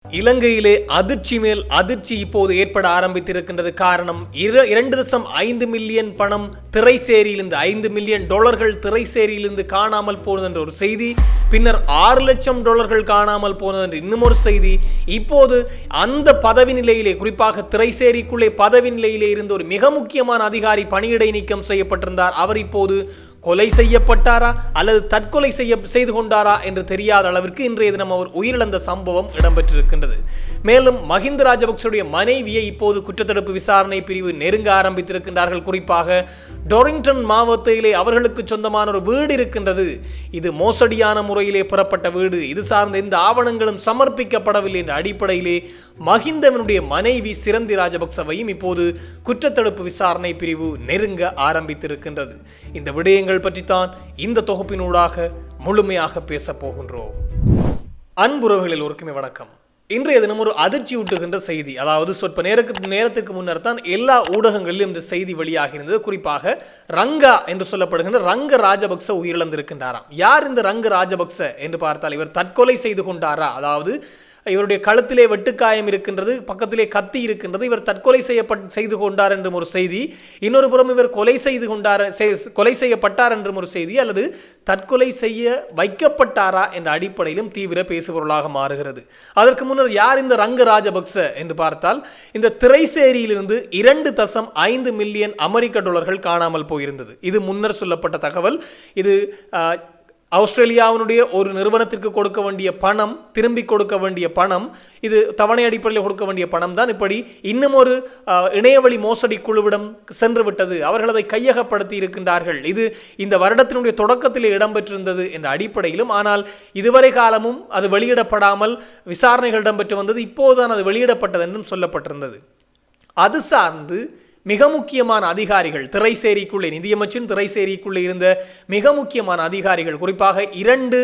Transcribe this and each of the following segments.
இலங்கையிலே அதிர்ச்சி மேல் அதிர்ச்சி இப்போது ஏற்பட ஆரம்பித்திருக்கின்றது. காரணம் 2.5 மில்லியன் பணம் திரைசேரியிலிருந்து, $5 மில்லியன் திரைசேரியிலிருந்து காணாமல் போனது என்ற ஒரு செய்தி, பின்னர் $6 லட்சம் காணாமல் போனது என்று இன்னும் ஒரு செய்தி. இப்போது அந்த பதவி நிலையிலே, குறிப்பாக திரைசேரிக்குள்ளே பதவி நிலையிலே இருந்த ஒரு மிக முக்கியமான அதிகாரி பணியிடை நீக்கம் செய்யப்பட்டிருந்தார். அவர் இப்போது கொலை செய்யப்பட்டாரா அல்லது தற்கொலை செய்து கொண்டாரா என்று தெரியாத அளவிற்கு இன்றைய தினம் அவர் உயிரிழந்த சம்பவம் இடம்பெற்றிருக்கின்றது. மேலும் மஹிந்த ராஜபக்சவுடைய மனைவியை இப்போது குற்றத்தடுப்பு விசாரணை பிரிவு நெருங்க ஆரம்பித்திருக்கின்றார்கள். குறிப்பாக டொரிங்டன் மாவட்டத்திலே அவர்களுக்கு சொந்தமான ஒரு வீடு இருக்கின்றது. இது மோசடியான முறையிலே பெறப்பட்ட வீடு, இது சார்ந்த எந்த ஆவணங்களும் சமர்ப்பிக்கப்படவில்லை என்ற அடிப்படையிலே மஹிந்தவனுடைய மனைவி சிரந்தி ராஜபக்சவையும் இப்போது குற்றத்தடுப்பு விசாரணை பிரிவு நெருங்க ஆரம்பித்திருக்கின்றது. இந்த விடயங்கள் பற்றித்தான் இந்த தொகுப்பினூடாக முழுமையாக பேச போகின்றோம். அன்புறவுகளில் ஒருக்குமே வணக்கம். இன்றைய தினம் ஒரு அதிர்ச்சி ஊட்டுகின்ற செய்தி, அதாவது சொற்ப நேரத்துக்கு முன்னர் தான் எல்லா ஊடகங்களிலும் இந்த செய்தி வெளியாகியிருந்தது. குறிப்பாக ரங்கா என்று சொல்லப்படுகின்ற ரங்க ராஜபக்ச உயிரிழந்திருக்கின்றாராம். யார் இந்த ரங்க ராஜபக்ச என்று பார்த்தால், இவர் தற்கொலை செய்து கொண்டாரா, அதாவது இவருடைய கழுத்திலே வெட்டுக்காயம் இருக்கின்றது, பக்கத்திலே கத்தி இருக்கின்றது, இவர் தற்கொலை செய்து கொண்டார் என்றும் ஒரு செய்தி, இன்னொரு புறம் இவர் கொலை செய்யப்பட்டார் என்றும் ஒரு செய்தி, அல்லது தற்கொலை செய்ய வைக்கப்பட்டாரா என்ற அடிப்படையிலும் தீவிர பேசுபொருளாக மாறுகிறது. அதற்கு முன்னர் யார் இந்த ரங்க ராஜபக்ச என்று பார்த்தால், இந்த திரைசேரியிலிருந்து $2.5 மில்லியன் காணாமல் போயிருந்தது. இது முன்னர் சொல்லப்பட்ட தகவல். இது ஆஸ்திரேலியாவினுடைய ஒரு நிறுவனத்திற்கு கொடுக்க வேண்டிய பணம், திரும்பி கொடுக்க வேண்டிய பணம், இது தவணை அடிப்படையில் கொடுக்க வேண்டிய பணம் தான் இப்படி இன்னும் ஒரு இணையவழி மோசடி குழுவிடம் சென்று விட்டது. அவர்கள் அதை கையகப்படுத்தி இருக்கின்றார்கள். இது இந்த வருடத்தினுடைய தொடக்கத்திலே இடம்பெற்றிருந்தது என்ற அடிப்படையிலும், ஆனால் இதுவரை காலமும் அது வெளியிடப்படாமல் விசாரணைகள் இடம்பெற்று வந்தது. இப்போதுதான் அது வெளியிடப்பட்டது என்றும் சொல்லப்பட்டிருந்தது. அது சார்ந்து மிக முக்கியமான அதிகாரிகள், திரைசேரிக்குள்ளே, நிதியமைச்சின் திரைசேரிக்குள்ளே இருந்த மிக முக்கியமான அதிகாரிகள், குறிப்பாக 2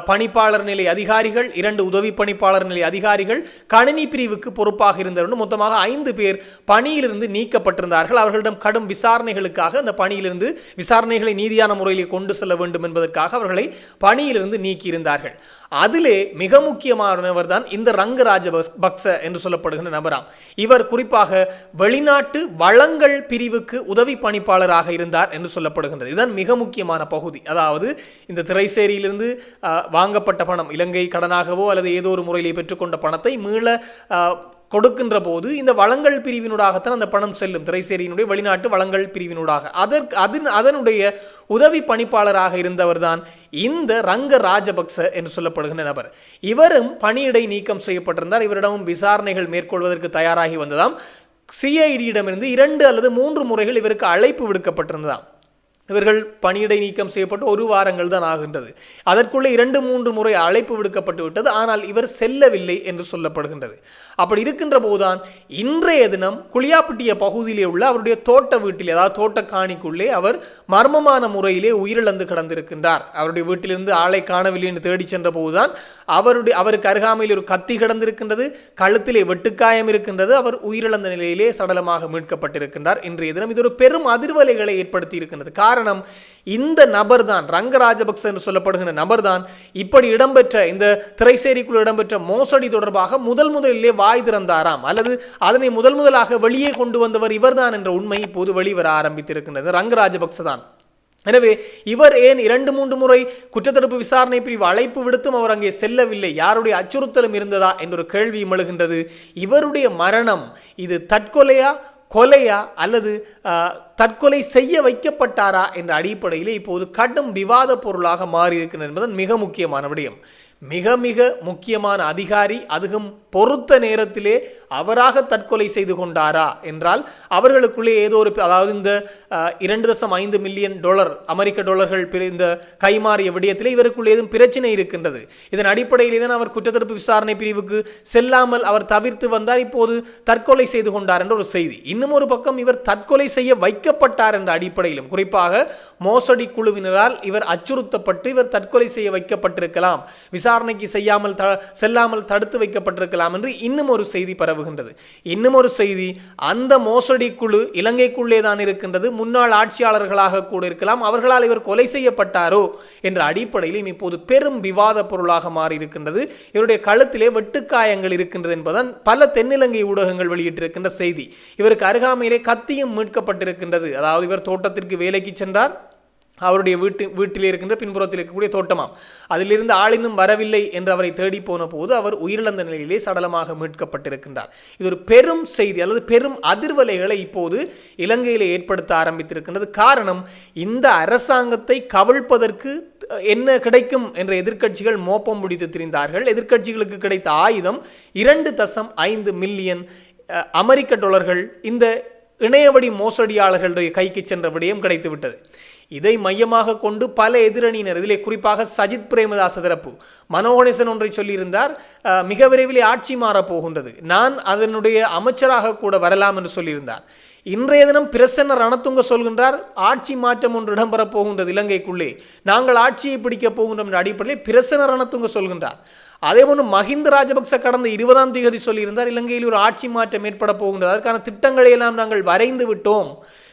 பணிப்பாளர் நிலை அதிகாரிகள், 2 உதவி பணிப்பாளர் நிலை அதிகாரிகள், கணினி பிரிவுக்கு பொறுப்பாக இருந்தவர்கள் மொத்தமாக 5 பேர் பணியிலிருந்து நீக்கப்பட்டிருந்தார்கள். அவர்களிடம் கடும் விசாரணைகளுக்காக, அந்த பணியிலிருந்து விசாரணைகளை நீதியான முறையிலே கொண்டு செல்ல வேண்டும் என்பதற்காக அவர்களை பணியிலிருந்து நீக்கியிருந்தார்கள். அதிலே மிக முக்கியமானவர் தான் இந்த ரங்க ராஜபக்ச என்று சொல்லப்படுகின்ற நபராம். இவர் குறிப்பாக வெளிநாட்டு வளங்கள் பிரிவுக்கு உதவி பணிப்பாளராக இருந்தார் என்று சொல்லப்படுகின்றது. இதுதான் மிக முக்கியமான பகுதி. அதாவது இந்த திரைசேரியிலிருந்து வாங்கப்பட்ட பணம், இலங்கை கடனாகவோ அல்லது ஏதோ ஒரு முறையிலே பெற்றுக்கொண்ட பணத்தை மீள கொடுக்கின்ற போது இந்த வளங்கள் பிரிவினூடாகத்தான் அந்த பணம் செல்லும், திரைசேரியினுடைய வெளிநாட்டு வளங்கள் பிரிவினூடாக. அதனுடைய உதவி பணிப்பாளராக இருந்தவர் தான் இந்த ரங்க ராஜபக்ச என்று சொல்லப்படுகின்ற நபர். இவரும் பணியிடை நீக்கம் செய்யப்பட்டிருந்தார். இவரிடமும் விசாரணைகள் மேற்கொள்வதற்கு தயாராகி வந்ததாம். சிஐடியிடமிருந்து 2 அல்லது 3 முறைகள் இவருக்கு அழைப்பு விடுக்கப்பட்டிருந்ததாம். இவர்கள் பணியிடை நீக்கம் செய்யப்பட்டு 1 வாரங்கள் தான் ஆகின்றது. அதற்குள்ளே 2-3 முறை அழைப்பு விடுக்கப்பட்டு விட்டது. ஆனால் இவர் செல்லவில்லை என்று சொல்லப்படுகின்றது. அப்படி இருக்கின்ற போதுதான் இன்றைய தினம் குளியாப்பிட்டிய பகுதியிலே உள்ள அவருடைய தோட்ட வீட்டிலே, அதாவது தோட்டக்காணிக்குள்ளே அவர் மர்மமான முறையிலே உயிரிழந்து கிடந்திருக்கின்றார். அவருடைய வீட்டிலிருந்து ஆளை காணவில்லை என்று தேடி சென்ற போதுதான் அவருக்கு அருகாமையில் ஒரு கத்தி கிடந்திருக்கின்றது, கழுத்திலே வெட்டுக்காயம் இருக்கின்றது, அவர் உயிரிழந்த நிலையிலே சடலமாக மீட்கப்பட்டிருக்கின்றார். இன்றைய தினம் இது ஒரு பெரும் அதிர்வலைகளை ஏற்படுத்தி இருக்கின்றது. காரணம், இந்த நபர் தான், ரங்க ராஜபக்ச என்று சொல்லப்படுகிற நபர் தான் இப்படி இடம்பெற்ற, இந்த திரைசேரிக்குள் இடம்பெற்ற மோசடி தொடர்பாக முதலிலே வாய் திறந்தாராம், அல்லது அதனை முதலாக வெளியே கொண்டு வந்தவர் இவர்தான் என்ற உண்மை இப்போது வெளிவர ஆரம்பித்திருக்கின்றது. ரங்க ராஜபக்ச தான். எனவே இவர் ஏன் 2-3 முறை குற்றத்தடுப்பு விசாரணை பிரிவு அழைப்பு விடுத்தும் அவர் அங்கே செல்லவில்லை? யாருடைய அச்சுறுத்தலும் இருந்ததா என்ற ஒரு கேள்வியும் எழுகின்றது. இவருடைய மரணம் இது தற்கொலையா, கொலையா, அல்லது தற்கொலை செய்ய வைக்கப்பட்டாரா என்ற அடிப்படையிலே இப்போது கடும் விவாத பொருளாக மாறியிருக்கிறது என்பதன் மிக முக்கியமான விடயம். மிக மிக முக்கியமான அதிகாரி, அதுவும் பொறுத்த நேரத்திலே அவராக தற்கொலை செய்து கொண்டாரா என்றால் அவர்களுக்குள்ளே ஏதோ ஒரு, அதாவது இந்த $2.5 மில்லியன் இந்த கைமாறிய விடயத்திலே இவருக்குள்ளே ஏதும் பிரச்சனை இருக்கின்றது. இதன் அடிப்படையிலே தான் அவர் குற்றத்தடுப்பு விசாரணை பிரிவுக்கு செல்லாமல் அவர் தவிர்த்து வந்தார். இப்போது தற்கொலை செய்து கொண்டார் என்ற ஒரு செய்தி. இன்னும் ஒரு பக்கம் இவர் தற்கொலை செய்ய வைக்கப்பட்டார் என்ற அடிப்படையிலும், குறிப்பாக மோசடி குழுவினரால் இவர் அச்சுறுத்தப்பட்டு இவர் தற்கொலை செய்ய வைக்கப்பட்டிருக்கலாம், விசாரணை விசாரணைக்கு செல்லாமல் தடுத்து வைக்கப்பட்டிருக்கலாம் என்று இன்னும் ஒரு செய்தி பரவுகின்றது. இன்னும் ஒரு செய்தி, அந்த மோசடி குழு இலங்கைக்குள்ளே தான் இருக்கின்றது, முன்னாள் ஆட்சியாளர்களாக கூட இருக்கலாம், அவர்களால் இவர் கொலை செய்யப்பட்டாரோ என்ற அடிப்படையில் இப்போது பெரும் விவாத பொருளாக மாறி இருக்கின்றது. இவருடைய கழுத்திலே வெட்டுக்காயங்கள் இருக்கின்றது என்பதுதான் பல தென்னிலங்கை ஊடகங்கள் வெளியிட்டிருக்கின்ற செய்தி. இவருக்கு அருகாமையிலே கத்தியும் மீட்கப்பட்டிருக்கின்றது. அதாவது இவர் தோட்டத்திற்கு வேலைக்கு சென்றார், அவருடைய வீட்டில் இருக்கின்ற பின்புறத்தில் இருக்கக்கூடிய தோட்டமாம், அதிலிருந்து ஆளினும் வரவில்லை என்று அவரை தேடி போன போது அவர் உயிரிழந்த நிலையிலே சடலமாக மீட்கப்பட்டிருக்கின்றார். இது ஒரு பெரும் செய்தி அல்லது பெரும் அதிர்வலைகளை இப்போது இலங்கையிலே ஏற்படுத்த ஆரம்பித்திருக்கின்றது. காரணம், இந்த அரசாங்கத்தை கவிழ்ப்பதற்கு என்ன கிடைக்கும் என்ற எதிர்க்கட்சிகள் மோப்பம் முடித்து திரிந்தார்கள். எதிர்க்கட்சிகளுக்கு கிடைத்த ஆயுதம் 2.5 மில்லியன் அமெரிக்க டாலர்கள் இந்த இணையவழி மோசடியாளர்களுடைய கைக்கு சென்ற விடயம் கிடைத்துவிட்டது. இதை மையமாக கொண்டு பல எதிரணியினர், இதிலே குறிப்பாக சஜித் பிரேமதாச தரப்பு மனோகணேசன் ஒன்றை சொல்லியிருந்தார், மிக விரைவில் ஆட்சி மாறப் போகின்றது, நான் அதனுடைய அமைச்சராக கூட வரலாம் என்று சொல்லியிருந்தார். இன்றைய தினம் பிரசன்ன ரணத்துங்க சொல்கின்றார், ஆட்சி மாற்றம் ஒன்று இடம்பெறப் போகின்றது இலங்கைக்குள்ளே, நாங்கள் ஆட்சியை பிடிக்கப் போகின்றோம் என்ற அடிப்படையில் பிரசன்ன ரணத்துங்க சொல்கின்றார். அதேபோன்று மஹிந்த ராஜபக்ச கடந்த 20ஆம் தேதி சொல்லியிருந்தார், இலங்கையில் ஒரு ஆட்சி மாற்றம் ஏற்பட போகின்றது, அதற்கான திட்டங்களை எல்லாம் நாங்கள் வரைந்து விட்டோம்,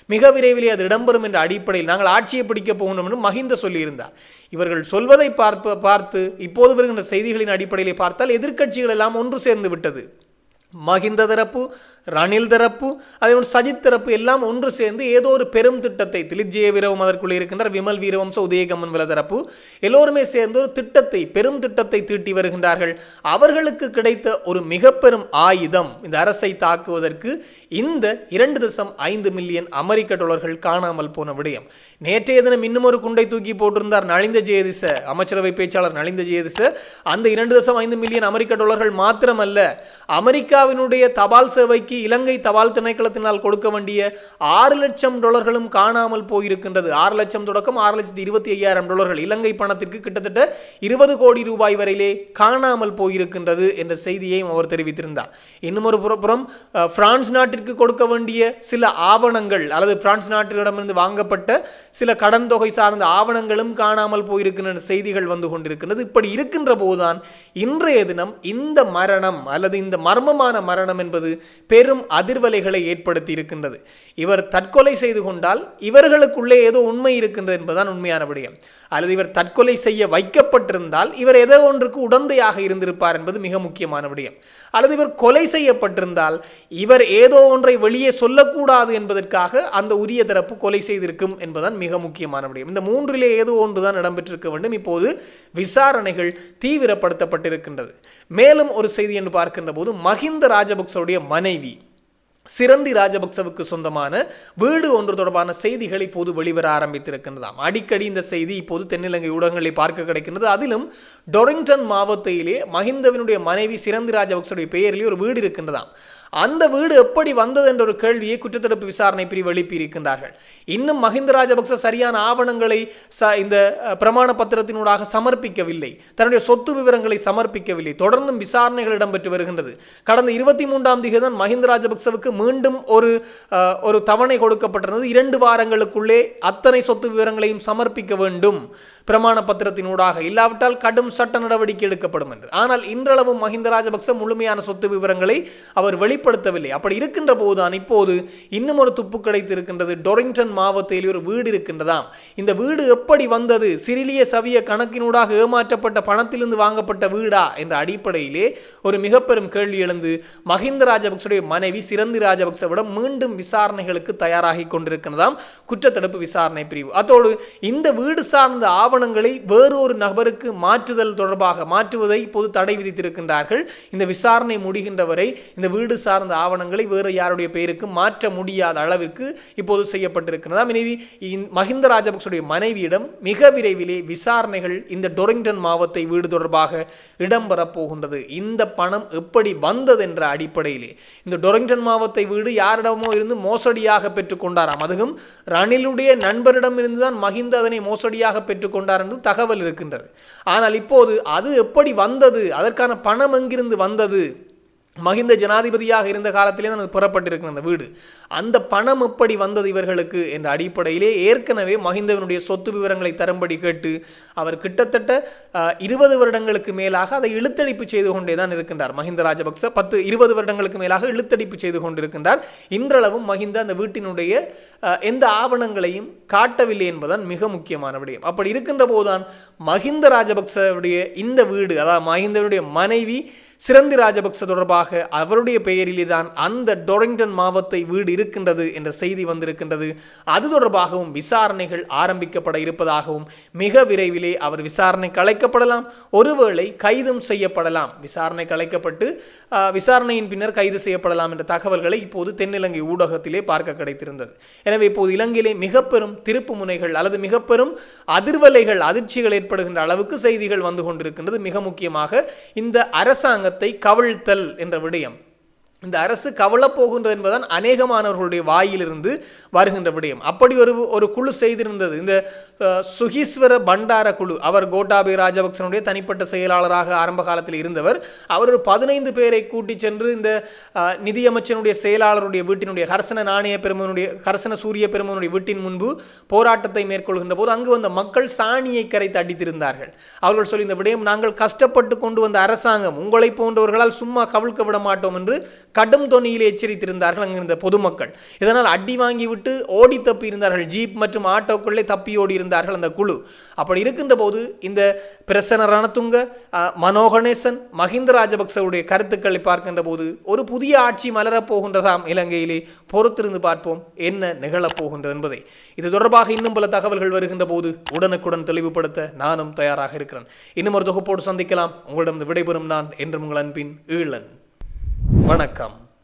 மிக விரைவிலே அது இடம்பெறும் என்ற அடிப்படையில் நாங்கள் ஆட்சியை பிடிக்கப் போகின்றோம் என்று மஹிந்த சொல்லியிருந்தார். இவர்கள் சொல்வதை பார்த்து இப்போது வருகின்ற செய்திகளின் அடிப்படையிலே பார்த்தால் எதிர்க்கட்சிகள் எல்லாம் ஒன்று சேர்ந்து விட்டது. மஹிந்த தரப்பு, ரணில் தரப்பு, அதேபோல் சஜித் தரப்பு எல்லாம் ஒன்று சேர்ந்து ஏதோ ஒரு பெரும் திட்டத்தை, திலித் ஜெயவீரவும் அதற்குள்ளே இருக்கின்றார், விமல் வீரவம்ச, உதயகம்மன் வில தரப்பு எல்லோருமே சேர்ந்து ஒரு திட்டத்தை, பெரும் திட்டத்தை தீட்டி வருகின்றார்கள். அவர்களுக்கு கிடைத்த ஒரு மிக பெரும் ஆயுதம் இந்த அரசை தாக்குவதற்கு இந்த 2.5 மில்லியன் அமெரிக்க டாலர்கள் காணாமல் போன விடயம். நேற்றைய தினம் இன்னும் ஒரு குண்டை தூக்கி போட்டிருந்தார் நலிந்த ஜெயதிச, அமைச்சரவை பேச்சாளர் நலிந்த ஜெயதிச. அந்த 2.5 மில்லியன் அமெரிக்க டாலர்கள் மாத்திரமல்ல, அமெரிக்காவினுடைய தபால் சேவைக்கு இலங்கை தபால் திணைக்களத்தினால் கொடுக்க வேண்டிய 6 லட்சம் டாலர்களும் காணாமல் போயிருக்கின்றது. 6 லட்சம் தொடக்கம் 6,25,000 டாலர்கள் இலங்கை பணத்திற்கு கிட்டத்தட்ட 20 கோடி ரூபாய் வரையிலே காணாமல் போயிருக்கின்றது என்ற செய்தியையும் அவர் தெரிவித்திருந்தார். இன்னும் ஒரு புறம் பிரான்ஸ் நாட்டிற்கு கொடுக்க வேண்டிய சில ஆவணங்கள் அல்லது பிரான்ஸ் நாட்டிடமிருந்து வாங்கப்பட்ட சில கடன் தொகை சார்ந்த ஆவணங்களும் காணாமல் போயிருக்கின்ற செய்திகள் வந்து கொண்டிருக்கின்றது. இப்படி இருக்கின்ற போதுதான் இன்றைய தினம் இந்த மரணம் அல்லது இந்த மர்மமான மரணம் என்பது பெரும் அதிர்வலைகளை ஏற்படுத்தி இருக்கின்றது. இவர் தற்கொலை செய்து கொண்டால் இவர்களுக்குள்ளே ஏதோ உண்மை இருக்கின்றது என்பதுதான் உண்மையான விடயம். அல்லது இவர் தற்கொலை செய்ய வைக்கப்பட்டிருந்தால் இவர் ஏதோ ஒன்றுக்கு உடந்தையாக இருந்திருப்பார் என்பது மிக முக்கியமான விடயம். அல்லது இவர் கொலை செய்யப்பட்டிருந்தால் இவர் ஏதோ ஒன்றை வெளியே சொல்லக்கூடாது என்பதற்காக அந்த உரிய தரப்பு கொலை செய்திருக்கும் என்பதுதான் மிக முக்கியமான விடயம். இந்த மூன்றிலே ஏதோ ஒன்றுதான் இடம்பெற்றிருக்க வேண்டும். இப்போது விசாரணைகள் தீவிரப்படுத்தப்பட்டிருக்கின்றது. மேலும் ஒரு செய்தி என்று பார்க்கின்ற போது மஹிந்த ராஜபக்சவுடைய மனைவி சிரந்தி ராஜபக்சவுக்கு சொந்தமான வீடு ஒன்று தொடர்பான செய்திகள் இப்போது வெளிவர ஆரம்பித்திருக்கின்றதாம். அடிக்கடி இந்த செய்தி இப்போது தென்னிலங்கை ஊடகங்களை பார்க்க கிடைக்கின்றது. அதிலும் டொரிங்டன் மாவட்டத்திலே மஹிந்தவினுடைய மனைவி சிரந்தி ராஜபக்சவுடைய பெயரிலே ஒரு வீடு இருக்கின்றதாம். அந்த வீடு எப்படி வந்தது என்ற ஒரு கேள்வியை குற்றத்தடுப்பு விசாரணை பிரிவு எழுப்பியிருக்கின்றார்கள். இன்னும் மஹிந்த ராஜபக்ச சரியான ஆவணங்களை இந்த பிரமாண பத்திரத்தினூடாக சமர்ப்பிக்கவில்லை, தன்னுடைய சொத்து விவரங்களை சமர்ப்பிக்கவில்லை. தொடர்ந்தும் விசாரணைகள் இடம்பெற்று வருகின்றது. கடந்த 23ஆம் தேதி தான் மஹிந்த ராஜபக்சவுக்கு மீண்டும் ஒரு தவணை கொடுக்கப்பட்டிருந்தது. 2 வாரங்களுக்குள்ளே அத்தனை சொத்து விவரங்களையும் சமர்ப்பிக்க வேண்டும் பிரமாண பத்திரத்தினூடாக, இல்லாவிட்டால் கடும் சட்ட நடவடிக்கை எடுக்கப்படும் என்று. ஆனால் இன்றளவும் மஹிந்த ராஜபக்ச முழுமையான சொத்து விவரங்களை அவர் வெளிப்படுத்தவில்லை. அப்படி இருக்கின்ற போதுதான் இப்போது இன்னும் ஒரு துப்பு கிடைத்திருக்கின்றது. டொரிங்டன் மாவட்டத்தில் ஒரு வீடு இருக்கின்றதாம். இந்த வீடு எப்படி வந்தது, சிறிலிய சவிய கணக்கினூடாக ஏமாற்றப்பட்ட பணத்திலிருந்து வாங்கப்பட்ட வீடா என்ற அடிப்படையிலே ஒரு மிக பெரும் கேள்வி எழுந்து மஹிந்த ராஜபக்சவுடைய மனைவி சிரந்தி ராஜபக்சவிடம் மீண்டும் விசாரணைகளுக்கு தயாராகி கொண்டிருக்கின்றதாம் குற்றத்தடுப்பு விசாரணை பிரிவு. அதோடு இந்த வீடு சார்ந்த ஆவணங்களை வேறொரு நபருக்கு மாற்றுவதை இப்போது தடை விதித்திருக்கின்றார்கள். இந்த விசாரணை முடிகின்ற வரை இந்த வீடு சார்ந்த ஆவணங்களை வேறு யாருடைய பெயருக்கு மாற்ற முடியாத அளவிற்கு இப்போது செய்யப்பட்டிருக்கிறதாம். எனவே மஹிந்த ராஜபக்சவுடைய மனைவியிடம் மிக விரைவிலே விசாரணைகள் இந்த டொரிங்டன் மாவட்ட வீடு தொடர்பாக இடம்பெறப் போகின்றது. இந்த பணம் எப்படி வந்தது என்ற அடிப்படையிலே இந்த டொரிங்டன் மாவட்ட வீடு யாரிடமோ இருந்து மோசடியாக பெற்றுக்கொண்டாராம். அதுவும் ரணிலுடைய நண்பரிடம் இருந்துதான் மஹிந்த அதனை மோசடியாக பெற்றுக்கொண்டார் என்று தகவல் இருக்கின்றது. ஆனால் இப்போது அது எப்படி வந்தது, அதற்கான பணம் எங்கிருந்து வந்தது மஹிந்த ஜனாதிபதியாக இருந்த காலத்திலே தான் அது பெறப்பட்டிருக்கிற அந்த வீடு. அந்த பணம் எப்படி வந்தது இவர்களுக்கு என்ற அடிப்படையிலே ஏற்கனவே மஹிந்தவனுடைய சொத்து விவரங்களை தரும்படி கேட்டு அவர் கிட்டத்தட்ட 20 வருடங்களுக்கு மேலாக அதை இழுத்தடிப்பு செய்து கொண்டே தான் இருக்கின்றார். மஹிந்த ராஜபக்ச 10-20 வருடங்களுக்கு மேலாக இழுத்தடிப்பு செய்து கொண்டிருக்கின்றார். இன்றளவும் மஹிந்த அந்த வீட்டினுடைய எந்த ஆவணங்களையும் காட்டவில்லை என்பதுதான் மிக முக்கியமான விடயம். அப்படி இருக்கின்ற போதுதான் மஹிந்த ராஜபக்சவுடைய இந்த வீடு, அதாவது மஹிந்தனுடைய மனைவி சிரந்தி ராஜபக்ச தொடர்பாக அவருடைய பெயரிலே தான் அந்த டொரிங்டன் மாவத்தை வீடு இருக்கின்றது என்ற செய்தி வந்திருக்கின்றது. அது தொடர்பாகவும் விசாரணைகள் ஆரம்பிக்கப்பட இருப்பதாகவும் மிக விரைவிலே அவர் விசாரணைக்கு அழைக்கப்படலாம், ஒருவேளை கைதும் செய்யப்படலாம். விசாரணைக்கு அழைக்கப்பட்டு விசாரணையின் பின்னர் கைது செய்யப்படலாம் என்ற தகவல்களை இப்போது தென்னிலங்கை ஊடகத்திலே பார்க்க கிடைத்திருந்தது. எனவே இப்போது இலங்கையிலே மிக பெரும் திருப்பு முனைகள் அல்லது மிக பெரும் அதிர்வலைகள், அதிர்ச்சிகள் ஏற்படுகின்ற அளவுக்கு செய்திகள் வந்து கொண்டிருக்கின்றது. மிக முக்கியமாக இந்த அரசாங்க கவிழ்த்தல் என்ற விடயம், இந்த அரசு கவலப் போகின்றது என்பதுதான் அநேகமானவர்களுடைய வாயிலிருந்து வருகின்ற விடயம். அப்படி ஒரு குழு செய்திருந்தது, இந்த சுகீஸ்வர பண்டார குழு. அவர் கோட்டாபய ராஜபக்சனுடைய தனிப்பட்ட செயலாளராக ஆரம்ப காலத்தில் இருந்தவர். அவர் ஒரு 15 பேரை கூட்டி சென்று இந்த நிதியமைச்சனுடைய செயலாளருடைய வீட்டினுடைய கரசன சூரிய பெருமனுடைய வீட்டின் முன்பு போராட்டத்தை மேற்கொள்கின்ற போது அங்கு வந்த மக்கள் சாணியை கரைத்து அடித்திருந்தார்கள். அவர்கள் சொல்லி, இந்த விடயம் நாங்கள் கஷ்டப்பட்டு கொண்டு வந்த அரசாங்கம், உங்களை போன்றவர்களால் சும்மா கவிழ்க்க விட மாட்டோம் என்று கடும் தொனியில் எச்சரித்திருந்தார்கள் அங்கிருந்த பொதுமக்கள். இதனால் அடி வாங்கிவிட்டு ஓடி தப்பி இருந்தார்கள். ஜீப் மற்றும் ஆட்டோக்களே தப்பி ஓடி இருந்தார்கள் அந்த குழு. அப்படி இருக்கின்ற போது இந்த பிரசன்ன ரணதுங்க, மனோகணேசன், மஹிந்த ராஜபக்சவுடைய கருத்துக்களை பார்க்கின்ற போது ஒரு புதிய ஆட்சி மலரப் போகின்றதாம் இலங்கையிலே. பொறுத்திருந்து பார்ப்போம் என்ன நிகழப் போகின்றது என்பதை. இது தொடர்பாக இன்னும் பல தகவல்கள் வருகின்ற போது உடனுக்குடன் தெளிவுபடுத்த நானும் தயாராக இருக்கிறேன். இன்னும் ஒரு தொகுப்போடு சந்திக்கலாம். உங்களிடம் விடைபெறும் நான் என்றும் உங்கள் அன்பின் ஈழன். வணக்கம்.